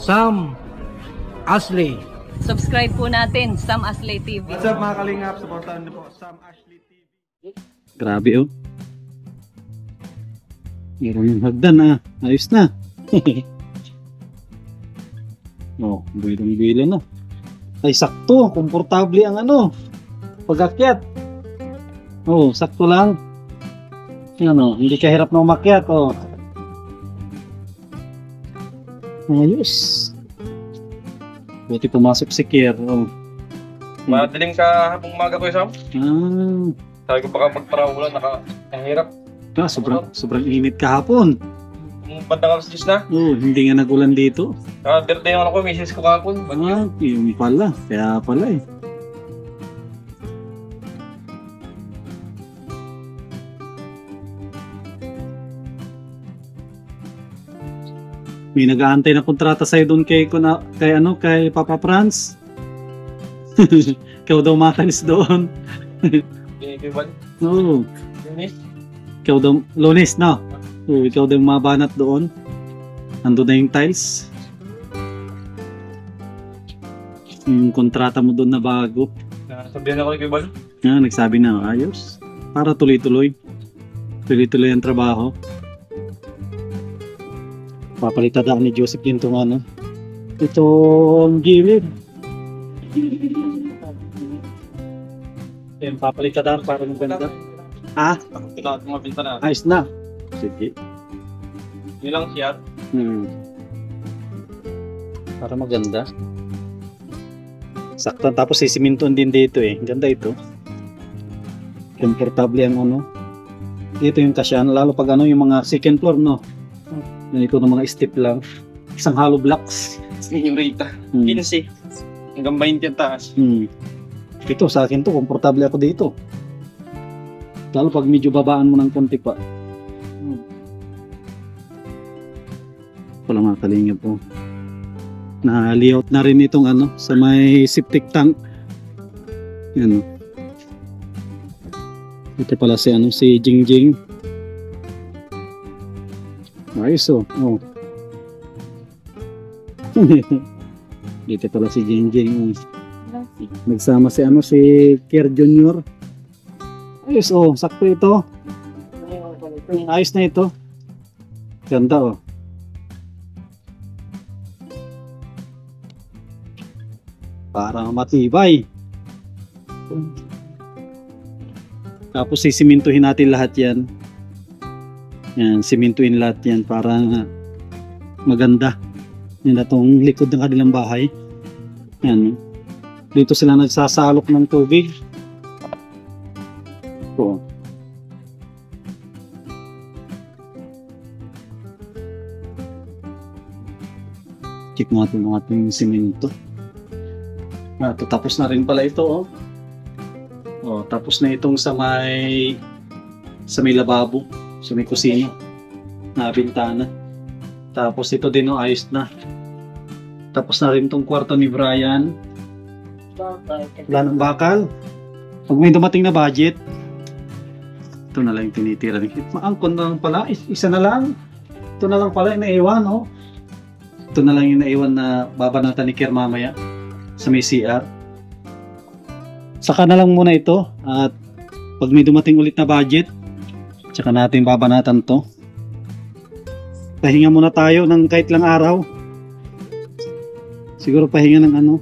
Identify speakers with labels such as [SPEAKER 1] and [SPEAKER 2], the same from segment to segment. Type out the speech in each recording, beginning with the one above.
[SPEAKER 1] Sam Ashley.
[SPEAKER 2] Subscribe po natin, Sam Ashley TV.
[SPEAKER 3] What's up mga kalingap? Supportahan niyo po Sam Ashley TV.
[SPEAKER 4] Grabe oh. Meron yung hagdan ah. Ayos na. Oh, bilong-bilo na. Ay sakto, komportable ang ano. Pag-akyat. Oh, sakto lang. Ano, hindi ka hirap na umakyat oh. Ayos. Buti pumasok si Kier oh.
[SPEAKER 3] Madilim ka hapong umaga ko Sam.
[SPEAKER 4] Ah.
[SPEAKER 3] Sabi ko baka magparaulan, nakahirap.
[SPEAKER 4] Ah, sobrang init kahapon.
[SPEAKER 3] Bandang alas 10 na.
[SPEAKER 4] Oh, hindi nga nagulan dito.
[SPEAKER 3] Birthday yung ako, misis ko kahapon.
[SPEAKER 4] Ah, yung pala. Kaya pala eh. May nag-aantay na kontrata sa'yo doon kay Papa Franz. Ikaw daw matalis doon.
[SPEAKER 3] Binikiban.
[SPEAKER 4] Oo.
[SPEAKER 3] Lunes.
[SPEAKER 4] Ikaw daw, Lunes na. Oo, ikaw daw mabanat doon. Ando na yung tiles. Yung kontrata mo doon na bago.
[SPEAKER 3] Sabihan ako kay Bal.
[SPEAKER 4] Ah, nagsabi na, ayos. Para tuloy-tuloy. Tuloy-tuloy ang trabaho. Papalitada ni Joseph yun itong ano. Itong gilid. Yan, papalitada para maganda. Ah?
[SPEAKER 3] Pilat mga bintana.
[SPEAKER 4] Ayos na. Sige.
[SPEAKER 3] Yun lang siya.
[SPEAKER 4] Para maganda. Sakto. Tapos sisiminton din dito eh. Ganda ito. Komportable ang ano. Dito yung kasyan. Lalo pag ano yung mga second floor no. Ganito ng mga step lang. Isang hollow blocks.
[SPEAKER 3] Yung Rita. 15. Hanggang 20 ang taas.
[SPEAKER 4] Ito sa akin to. Komportable ako dito. Lalo pag medyo babaan mo ng konti pa. Wala mga kalingap po. Na-layout na rin itong ano sa may septic tank. Yan. Ito pala si ano si Jingjing. Ayos oh. Oh. Dito pala si Jingjing. Nagsama si ano si Kier Junior. Ayos oh, sakto ito. Ayos na ito. Ganda oh. Para matibay. Tapos sisimintuhin natin lahat yan. Yan, simintuhin lahat yan para maganda. Yan na itong likod ng kanilang bahay. Yan. Dito sila nagsasalok ng tubig. Ito. Check mo natin ang ating siminto. Tapos na rin pala ito oh. Oh, tapos na itong sa may lababo, sa may kusina na bintana. Tapos ito din oh, ayos na. Tapos na rin itong kwarto ni Brian. Wala ng bakal. Pag may dumating na budget, ito na lang yung tinitira. Maangkon na lang pala, isa na lang. Ito na lang pala yung naiwan oh. Ito na lang yung naiwan na babanatan ni Kier mamaya sa may CR. Saka na lang muna ito at pag may dumating ulit na budget, tsaka natin babanatan to. Pahinga muna tayo ng kahit lang araw. Siguro pahinga ng ano.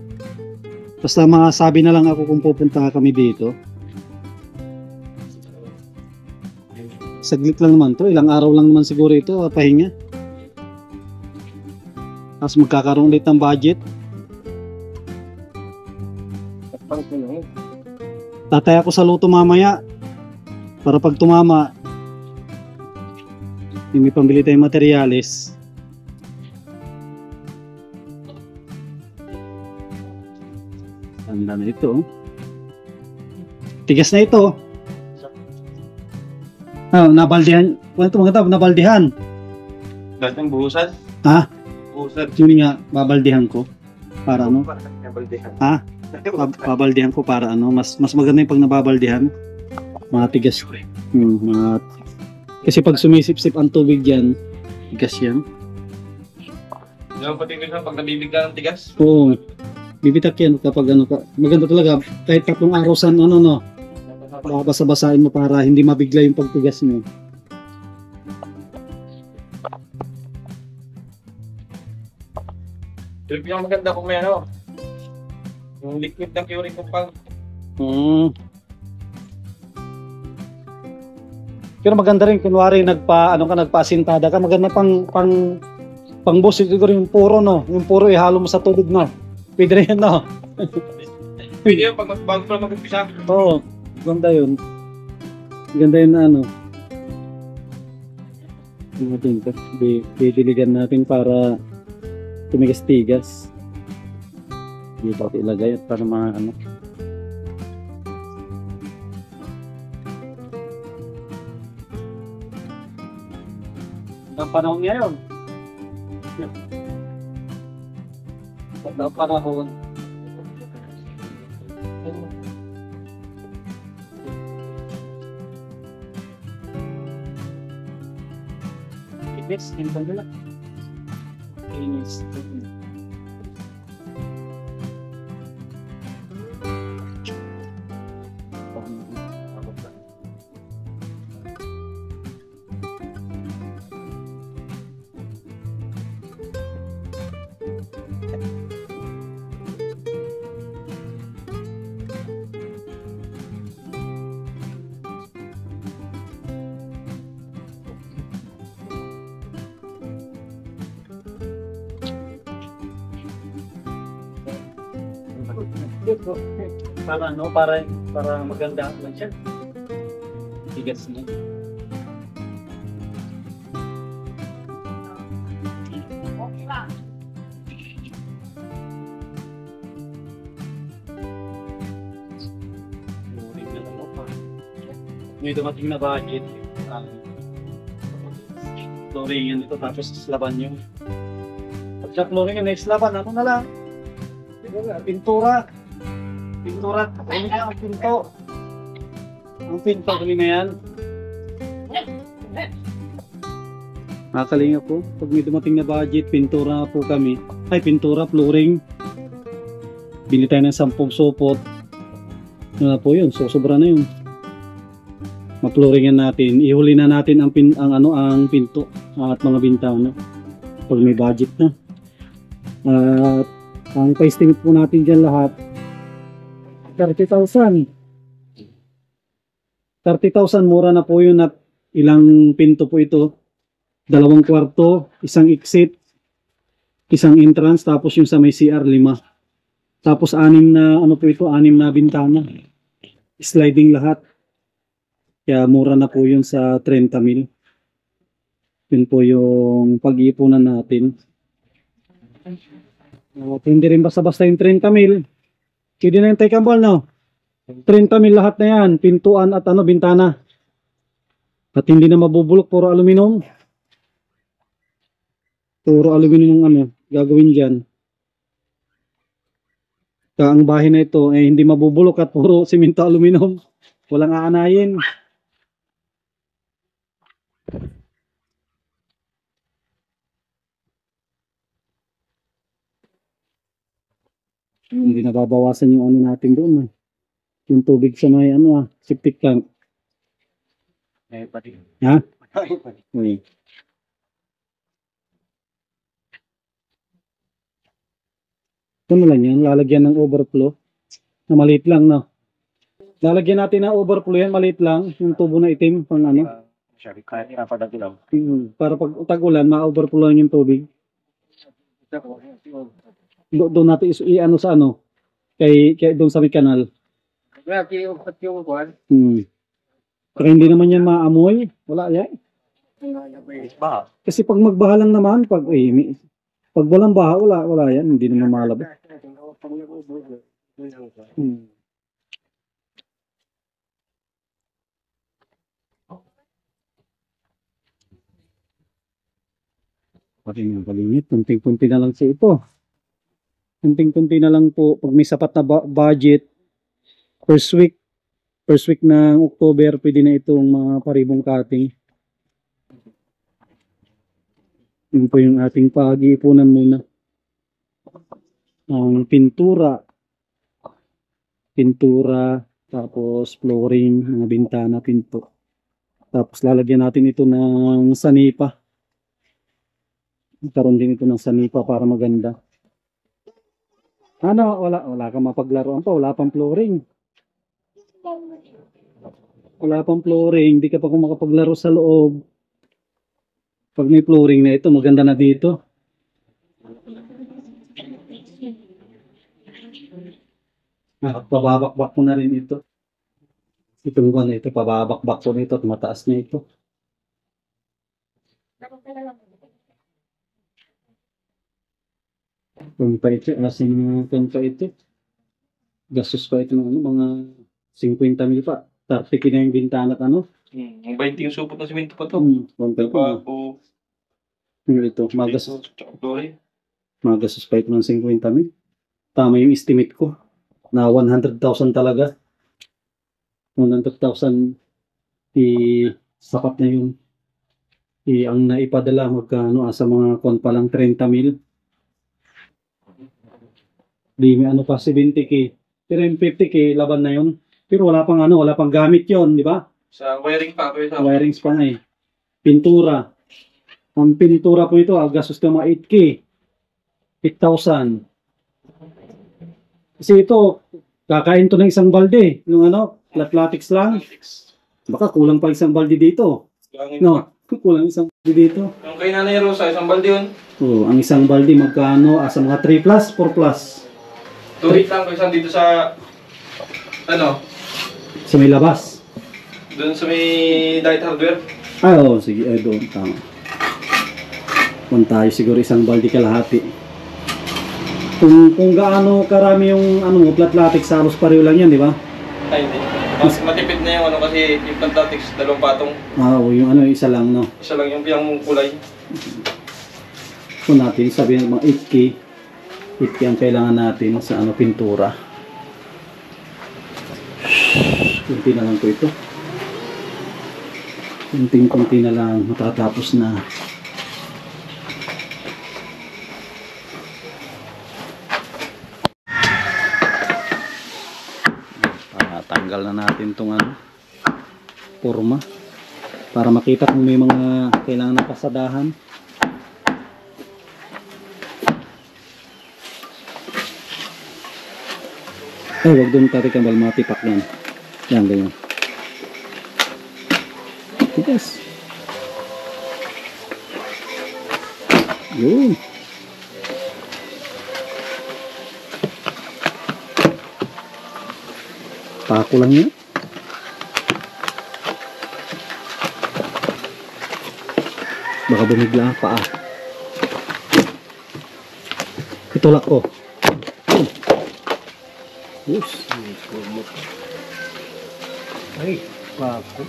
[SPEAKER 4] Basta masabi na lang ako kung pupunta kami dito. Saglit lang naman to, ilang araw lang naman siguro ito, pahinga. Tapos magkakaroon ulit ng budget. Tatay ako sa luto mamaya para pag tumama may pambili tayong materyales. Tanda na ito. Tigas na ito. Nabaldihan. Ano ito mga tao? Nabaldihan.
[SPEAKER 3] Dahil ng buhusan?
[SPEAKER 4] Ha?
[SPEAKER 3] Buhusan.
[SPEAKER 4] Yun nga, babaldihan ko. Para ano?
[SPEAKER 3] Nabaldihan.
[SPEAKER 4] Ha? Babaldihan ko para ano, mas maganda yung pag nababaldihan. Matigas ko eh. Kasi pag sumisip-sip ang tubig dyan, tigas yan.
[SPEAKER 3] Yung pati ko pag nabibigla ng tigas.
[SPEAKER 4] Oo. Bibitak yan kapag ano ka. Maganda talaga. Kahit 3 araw sa ano no. Basa-basain mo para hindi mabigla yung pagtigas mo.
[SPEAKER 3] Trip yung maganda kung may ano. Yung liquid ng curing kung pang.
[SPEAKER 4] Pero maganda rin kunwari nagpa-asintada ka, maganda pang boss siguro yung puro no. Yung puro ihalo mo sa tubig no. Pwede rin no.
[SPEAKER 3] Pwede yung pag bago pa mag-umpisa.
[SPEAKER 4] Oo. Ganda yun. Ganda yun na ano. Natin ito. Didiligan natin para tumigas-tigas. Dito ako ilagay at para mga ano. Ang panahon ngayon. Ang panahon. Inis, hintan nila. Inis. Para ano, para maganda lang siya. Tigas mo. May dumating na budget. Flooring yan ito, tapos laban yung pag sa flooring yung next laban, ano na lang? Pintura. Pintura. Ano na ang pinto? Ang pinto kami na yan. Nakakalinga po. Pag may dumating na budget, pintura po kami. Ay, pintura, flooring. Bili tayo ng 10 supot. Ano na po yun? So, sobra na yun. Ma-flooringan natin. Ihuli na natin ang pinto at mga bintana. Pag may budget na. At ang pa-estimate po natin dyan lahat 30,000. 30,000 mura na po yun at ilang pinto po ito. 2 kwarto, isang exit, isang entrance, tapos yung sa may CR 5. Tapos 6 na po ito, 6 na bintana. Sliding lahat. Kaya mura na po yun sa 30,000. Yun po yung pag-iipunan natin. At hindi rin basta-basta yung 30,000. Hindi na yung take-a-ball, no? 30,000 lahat na yan. Pintuan at bintana. At hindi na mabubulok. Puro aluminum. Puro aluminum yung gagawin dyan. Kaya ang bahay na ito hindi mabubulok at puro simento aluminum. Walang aanayin. Hindi nababawasan yung natin doon. Yung tubig sa may septic tank. Ha? Okay. Ito na lang yan. Lalagyan ng overflow. Na maliit lang, no? Lalagyan natin ng overflow yan. Maliit lang. Yung tubo na itim. Pang para pag tag-ulan, ma-overflow yung tubig. Doon natin sa kay doon sa may kanal. Kaya hindi naman yan maamoy. Wala yan. Kasi pag magbaha lang naman, pag walang baha, wala yan. Hindi naman malabas. Pati nga palingit, kunting-kunti na lang sa ito. Kunting-kunti na lang po. Pag may sapat na budget, first week ng October, pwede na itong mga paribong cutting. Yun po yung ating pag-iipunan muna. Ang pintura, tapos flooring, mga bintana, pinto. Tapos lalagyan natin ito ng sanipa. Karoon din ito ng sanipa para maganda. Ano, wala kang mapaglaruan pa, wala pang flooring. Wala pang flooring, di ka pa kung makapaglaro sa loob. Pag may flooring na ito, maganda na dito. Pababakbak ko na rin ito. Itong buwan na ito, pababakbak ko nito at mataas na ito. Kung pa ito, kung pa ito. Gastos pa ito ng ano, mga 50 mil pa. 30 na yung bintana at ano.
[SPEAKER 3] Ang 20 yung supot ng simento pa to.
[SPEAKER 4] Kung pa ito.
[SPEAKER 3] Bago.
[SPEAKER 4] Ito, magastos pa ito ng 50 mil. Tama yung estimate ko. Na 100,000 talaga. 100,000 sapat na yun. Ang naipadala magkano sa mga kon pa lang 30 mil. Di may ano pa 70k. Pero yung 50k laban na yun. Pero wala pang gamit yon, di ba?
[SPEAKER 3] Sa wiring pa.
[SPEAKER 4] Wirings pa na eh. Pintura. Ang pintura po ito, gastos ng mga 8k. 8,000. Kasi ito, kakain to ng isang balde. Yung ano, flat-latix lang. Baka kulang pa isang balde dito. No, kulang isang balde dito.
[SPEAKER 3] Yung kay Nanay Rosa, isang balde yun.
[SPEAKER 4] Oh, ang isang balde magkano? Sa mga 3 plus, 4 plus.
[SPEAKER 3] 2.8 lang, isang dito sa, ano,
[SPEAKER 4] Sa may labas.
[SPEAKER 3] doon sa may Diet Hardware.
[SPEAKER 4] Oo, sige, doon, tama. Kung tayo siguro isang balde kalahati. Kung gaano karami yung ano, flat-latix, halos pareho lang yan, di ba?
[SPEAKER 3] Ay, hindi. Mas matipid na yung ano kasi yung Plantatix, 2 patong.
[SPEAKER 4] Yung ano, isa lang, no?
[SPEAKER 3] Isa lang yung kulay.
[SPEAKER 4] Kung natin, sabihin mga 8K ang kailangan natin sa ano, pintura. Kunti na lang po ito. Kunti na lang, matatapos na. Tanggal na natin itong ano, forma para makita kung may mga kailangan na pasadahan. Wag doon tari kambal, matipak yan. Yan, ganyan. Yes. Yun. Pako lang yan. Baka bumigla ang paa. Itulak ko. Yes.
[SPEAKER 1] Ay, pako.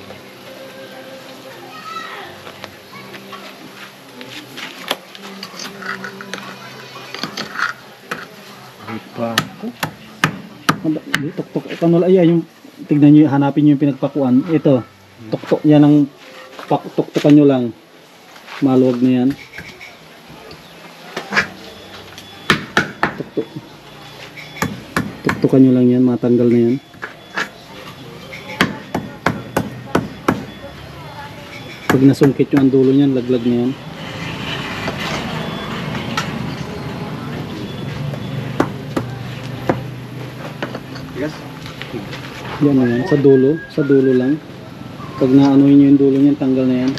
[SPEAKER 1] Ay, pako.
[SPEAKER 4] Tok-tok. Kanula, yung tignan nyo, hanapin nyo yung pinagpakuan. Ito, tok-tok. Yan ang tok-tokan nyo lang. Maluwag na yan. Tok-tok. Tok-tokan nyo lang yan, matanggal na yan. Pag nasungkit nyo ang dulo nyan, laglag na yan. Yan na yan, sa dulo lang. Pag naanuhin nyo yung dulo nyan, tanggal na yan.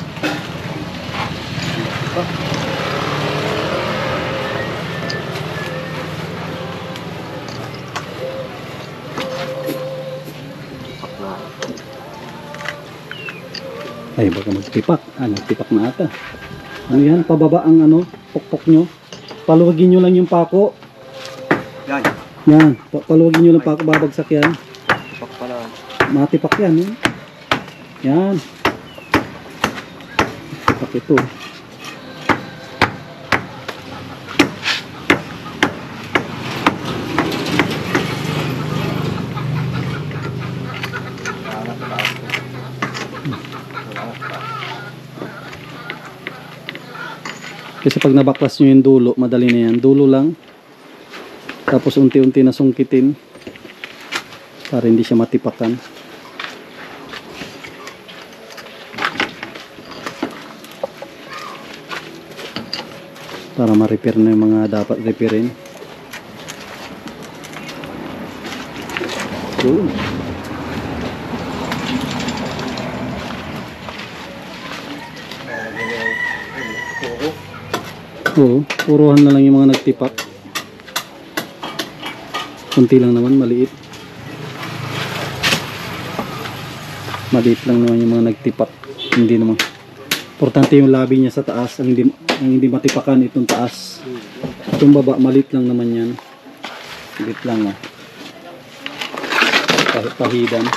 [SPEAKER 4] Ay, baka magtipak. Nagtipak na ata. Ano yan? Pababa ang ano, pokpok nyo. Paluwagin nyo lang yung pako.
[SPEAKER 3] Yan.
[SPEAKER 4] Yan. Paluwagin nyo lang pako, babagsak yan.
[SPEAKER 3] Tipak pala.
[SPEAKER 4] Matipak yan. Yan. Tipak ito. Kasi pag nabaklas nyo yung dulo, madali na yan. Dulo lang. Tapos unti-unti na sungkitin para hindi siya matipakan. Para ma-repair na yung mga dapat repairin. Yun. Oo, puruhan na lang yung mga nagtipak. Kunti lang naman, maliit. Maliit lang naman yung mga nagtipak. Hindi naman. Importante yung labi niya sa taas. Ang hindi matipakan itong taas. Itong baba, maliit lang naman yan. Maliit lang, oh. Pahidan.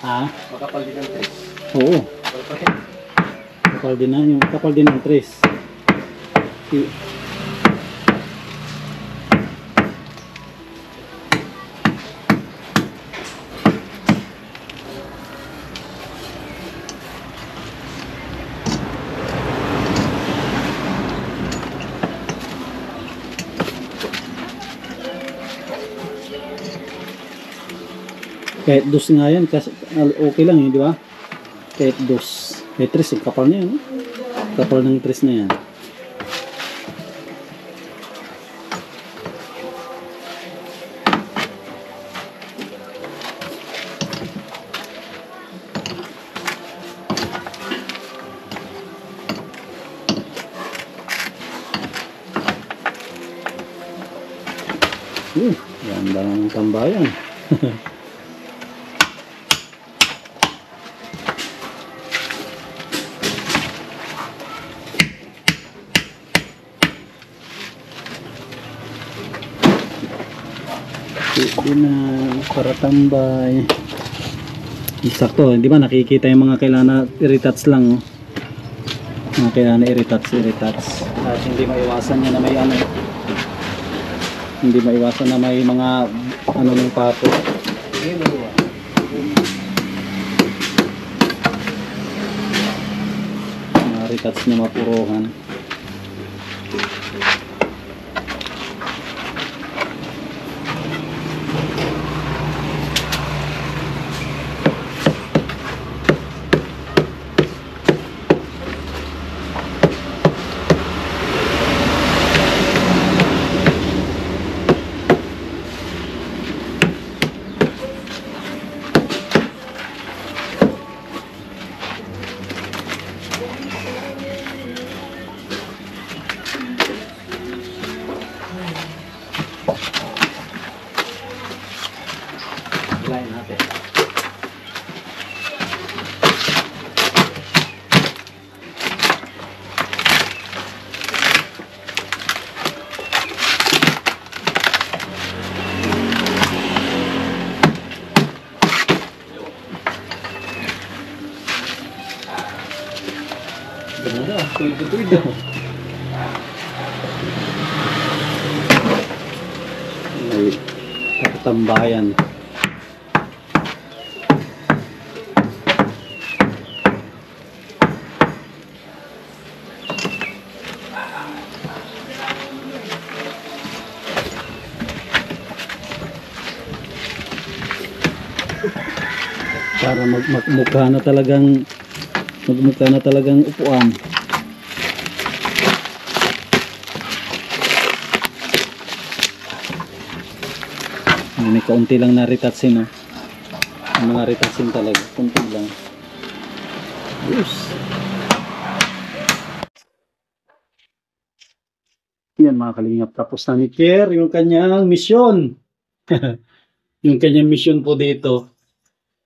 [SPEAKER 4] Ha?
[SPEAKER 3] Makapal din ang tres.
[SPEAKER 4] Oo.
[SPEAKER 3] Makapal pa rin.
[SPEAKER 4] Kapal din na. Yung kapal din ng tres. Kahit dos nga yan, kasi okay lang di ba? Kahit dos. Kahit tres, yung kapal na yan. Kapal ng tres na yan. Ganda ng tambayan. Pwede na para tambay. Sakto, di ba nakikita yung mga kailangan na i-retouch lang. Mga kailangan na i-retouch. At hindi maiwasan niya na may ano. Hindi maiwasan na may mga ano ng pato. retouch na mapuruhan. Hilahin natin. Ganda, tuwid-tuwid daw. Ay, katambayan. Para magmukha na talagang upuan. May kaunti lang na retouchin, no? Yung mga retouchin talaga, kaunti lang. Yes. Yan mga kalingap, tapos na ni Kier yung kanyang misyon. Yung kanyang misyon po dito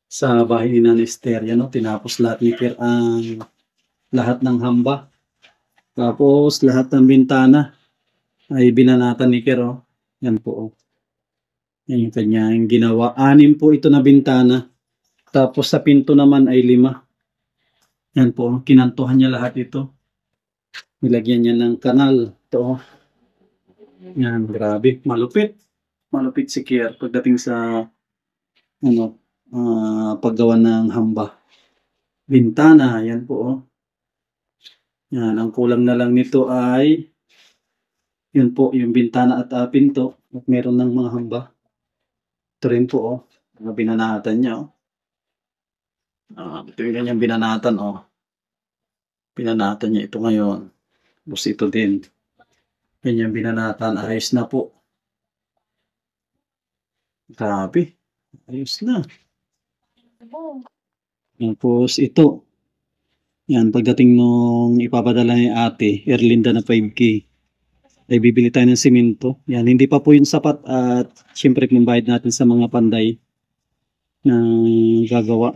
[SPEAKER 4] sa bahay ni Nanay Esther, yan, no? Tinapos lahat ni Kier ang lahat ng hamba. Tapos lahat ng bintana ay binanatan ni Kier, oh. Yan po, oh. Yan yung kanyang ginawa. 6 po ito na bintana. Tapos sa pinto naman ay 5. Yan po, oh. Kinantuhan niya lahat ito. Nilagyan niya ng kanal. Ito, oh. Yan, grabe. Malupit. Malupit si Kier pagdating sa paggawa ng hamba. Bintana, yan po, oh. Yan, ang kulang na lang nito ay yun po, yung bintana at pinto. At meron ng mga hamba. Ito rin po, oh. Mga binanatan niya, oh. Ito yung kanyang binanatan, oh. Binanatan niya ito ngayon. Tapos ito din. Kanyang binanatan, ayos na po. Grabe. Ayos na. Tapos ito. Yan, pagdating nung ipapadala ni ate, Erlinda na 5K, ay bibili tayo ng simento. Yan, hindi pa po yun sapat at syempre pambayad natin sa mga panday na gagawa.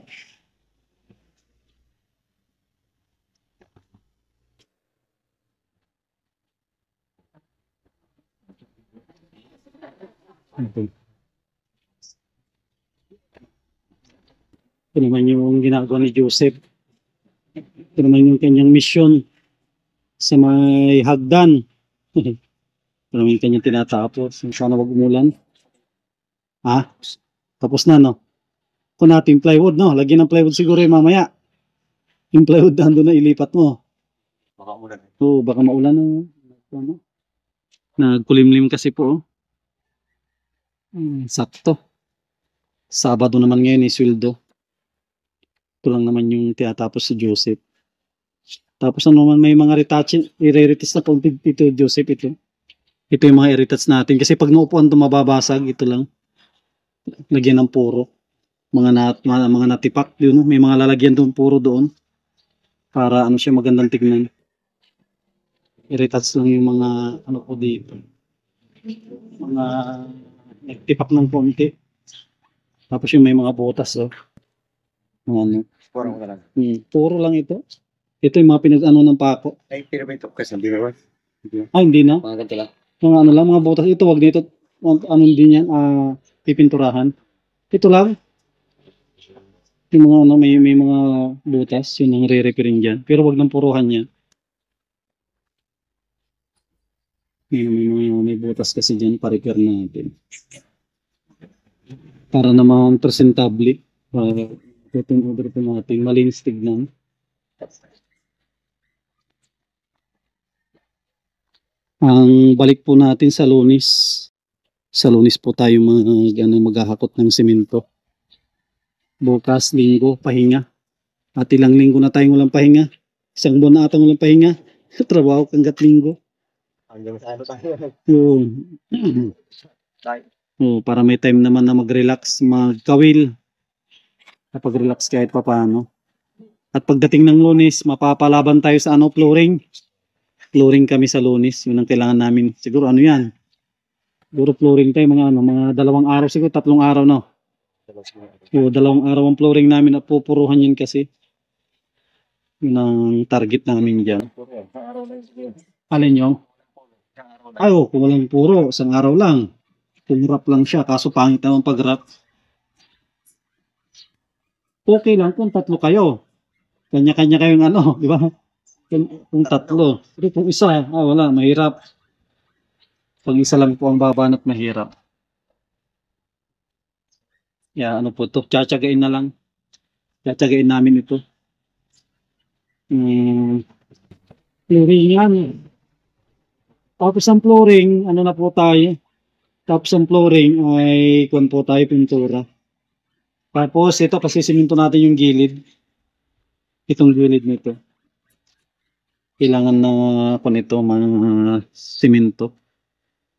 [SPEAKER 4] Okay. Ito naman yung ginagawa ni Joseph. Ito naman yung kanyang misyon sa may hagdan. Ito naman yung kanyang tinatapos. Sana wag umulan. Tapos na, no? Kung natin plywood, no? Lagyan ng plywood siguro yung mamaya. Yung plywood doon na ilipat mo.
[SPEAKER 3] Baka umulan.
[SPEAKER 4] Oo, baka maulan, no? Nagkulimlim kasi po, oh. Sakto. Sabado naman ngayon, sweldo. Ito lang naman yung tinatapos si Joseph. Tapos naman may mga retouch, i-retouch na po ito, Joseph, ito. Ito yung mga i-retouch natin. Kasi pag naupuan ito mababasag, ito lang. Lagyan ng puro. Mga natipak. Yun, may mga lalagyan doon puro doon. Para ano siya magandang tignan. I-retouch lang yung mga ano po dito. Mga nagtipak ng konti. Tapos yung may mga butas, oh. Ano.
[SPEAKER 3] Puro ka lang.
[SPEAKER 4] Puro lang ito. Ito yung mga pinag-ano ng pako.
[SPEAKER 3] Ay, pero may top kasi. Hindi naman.
[SPEAKER 4] Hindi na.
[SPEAKER 3] Mga ganito lang.
[SPEAKER 4] Mga ano lang, mga butas. Ito, wag dito. Ano din yan, pipinturahan. Ito lang. Yung mga ano, may mga butas. Yun ang re-repairing dyan. Pero wag ng puruhan yan. May butas kasi dyan, pa-repair natin. Para naman presentable. Para itong order po natin, malinis tignan. Ang balik po natin sa Lunes. Sa Lunes po tayo maghahakot ng simento. Bukas, linggo, pahinga. At ilang linggo na tayong walang pahinga. Isang buwan na atang walang pahinga. Trabaho hanggat linggo.
[SPEAKER 3] Hanggang sa ano tayo.
[SPEAKER 4] Para may time naman na mag-relax, magkawil. Kapag-relax kahit papaano. At pagdating ng Lunes, mapapalaban tayo sa flooring. Flooring kami sa Lunes. Yun ang kailangan namin. Siguro ano yan? Siguro flooring tayo mga 2 araw siguro, 3 araw no. 2 araw ang flooring namin at pupuruhan yun kasi. Yun ang target namin dyan. Alin yung? Ay, kung walang puro, 1 araw lang. Kung wrap lang siya, kaso pangit naman pag wrap. Okay lang kung 3 kayo. Kanya-kanya kayong di ba? Kung 3. Pero kung isa, wala, mahirap. Pag isa lang po ang babanat, mahirap. Po ito, tsatsagain na lang. Tsatsagain namin ito. Flooringan. Tapos ang flooring, na po tayo. Tapos ang flooring ay kung po tayo pintura. Tapos ito kasi siminto natin yung gilid. Itong gilid nito. Kailangan na ito mga siminto.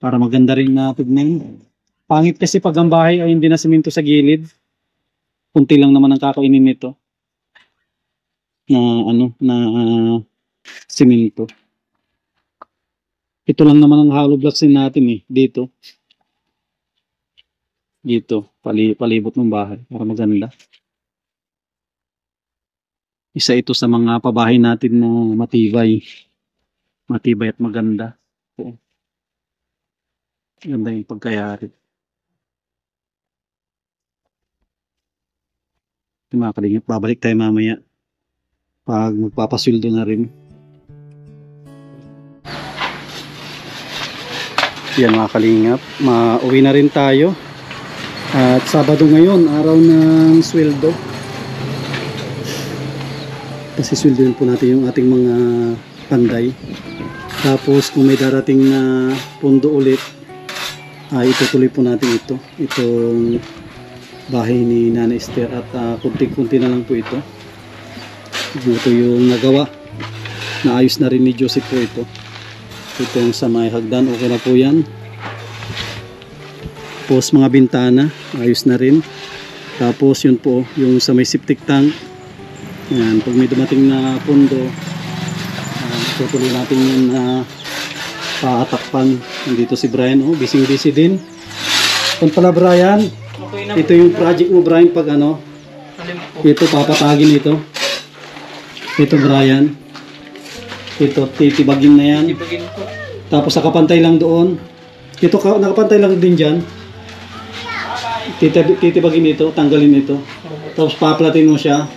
[SPEAKER 4] Para maganda rin na tignan. Pangit kasi pag ang bahay ay hindi na siminto sa gilid. Kunti lang naman ang kakainin nito. Na siminto. Ito lang naman ang hollow blocks natin dito. Dito, palibot ng bahay para maganda. Isa ito sa mga pabahay natin na matibay. Matibay at maganda. Ganda yung pagkayari. Mga kalingap, babalik tayo mamaya. Pag magpapasweldo na rin. Yan mga kalingap, mauwi na rin tayo. At Sabado ngayon, araw ng sweldo. Kasi sweldoin po natin yung ating mga panday. Tapos kung may darating na pondo ulit, itutuloy po natin ito. Itong bahay ni Nana Esther at kunti-kunti na lang po ito. Ito yung nagawa. Naayos na rin ni Joseph po ito. Itong sa may hagdan, okay na po yan. Tapos mga bintana, ayos na rin. Tapos yun po, yung sa may septic tank. Yan, pag may dumating na pondo, tutuloy natin yun na paatakpan. Nandito si Brian, busy din. Kung pala Brian, ito yung project mo Brian pag ito papatagin ito. Ito Brian. Ito titibagin na yan. Tapos nakapantay lang doon. Ito nakapantay lang din dyan. Titibagin ito, tanggalin ito. Tapos paplatin mo siya.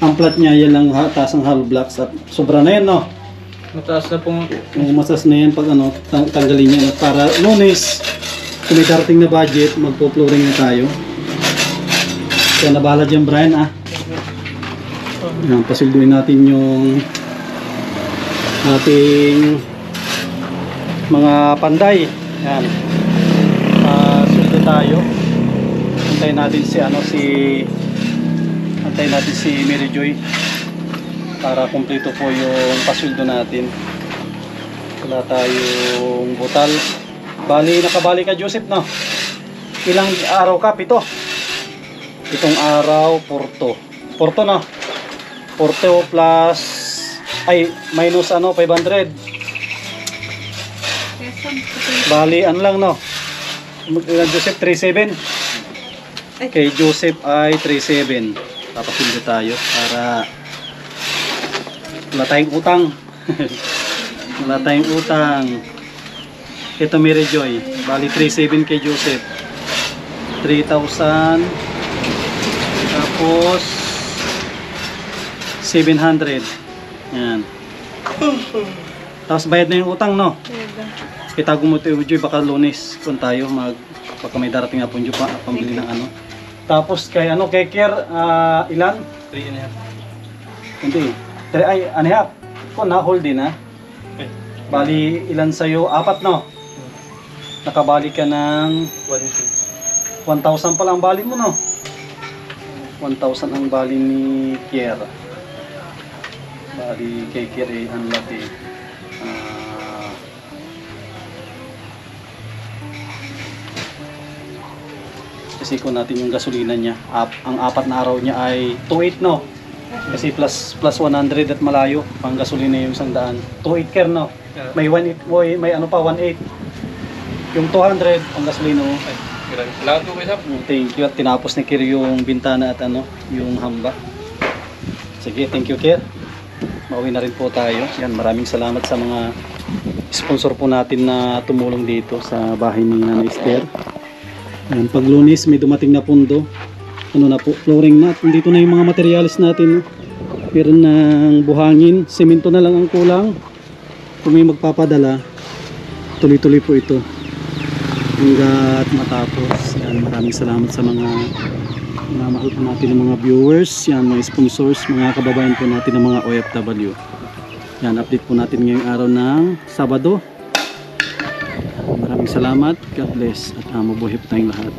[SPEAKER 4] Ang plat niya yan lang taas ang hollow blocks at sobra na yan no.
[SPEAKER 3] Mataas na po.
[SPEAKER 4] Mataas na yan pag tanggalin niya para Lunes kung may darating na budget magpo-flooring na tayo. Kaya nabala dyan Brian Yan, pasilduin natin yung ating mga panday. Yan. Sildo tayo. Antayin natin si Mary Joy para kumpleto po yung pasildo natin. Wala tayong butal. Nakabali ka Joseph no? Ilang araw ka? 7. 7 araw, Porto no? Porto plus minus 500. Bali lang no? Joseph 37. Kay Joseph ay 37. Papasildo tayo para wala tayong utang. Wala tayong utang. Ito Mary Joy. Bali 37 kay Joseph. 3,000. Tapos 700. Yan. Tapos bayad na yung utang no? Kita gumuti Joy baka Lunes kung tayo baka may darating na punjo pa pambili ng Tapos kay kay Kier ilan? 3.5. Hindi. 3.5. Kung na hold din Bali, ilan sa'yo? 4, no? Nakabali ka ng 1,000 pala ang bali mo, no? 1,000 ang bali ni Kiera. Bali kay Kiera ang laki. Kasi ko natin yung gasolina niya. Ang 4 na araw niya ay 2.8, no? Kasi plus 100 at malayo. Pang gasolina yung 100. 2.8 Kier, no? May 1.8, may ano pa, 1.8. Yung 200 pang gasolina mo.
[SPEAKER 3] Salamat po kayo, sir.
[SPEAKER 4] Thank you. At tinapos ni Kier yung bintana at ano, yung hamba. Sige, thank you, Kier. Mauwi na rin po tayo. Yan, maraming salamat sa mga sponsor po natin na tumulong dito sa bahay ni Nanay Esther. Yan, pag Lunes may dumating na pundo. Ano na po, flooring na. Dito na yung mga materials natin. No? Meron ng buhangin, semento na lang ang kulang. Kung may magpapadala, tuloy-tuloy po ito hanggat matapos. Yan, maraming salamat sa mga minamahal po natin ng mga viewers, yan, mga sponsors, mga kababayan po natin ng mga OFW. Yan, update po natin ngayong araw ng Sabado. Maraming salamat, God bless, at mabuhay po tayong lahat.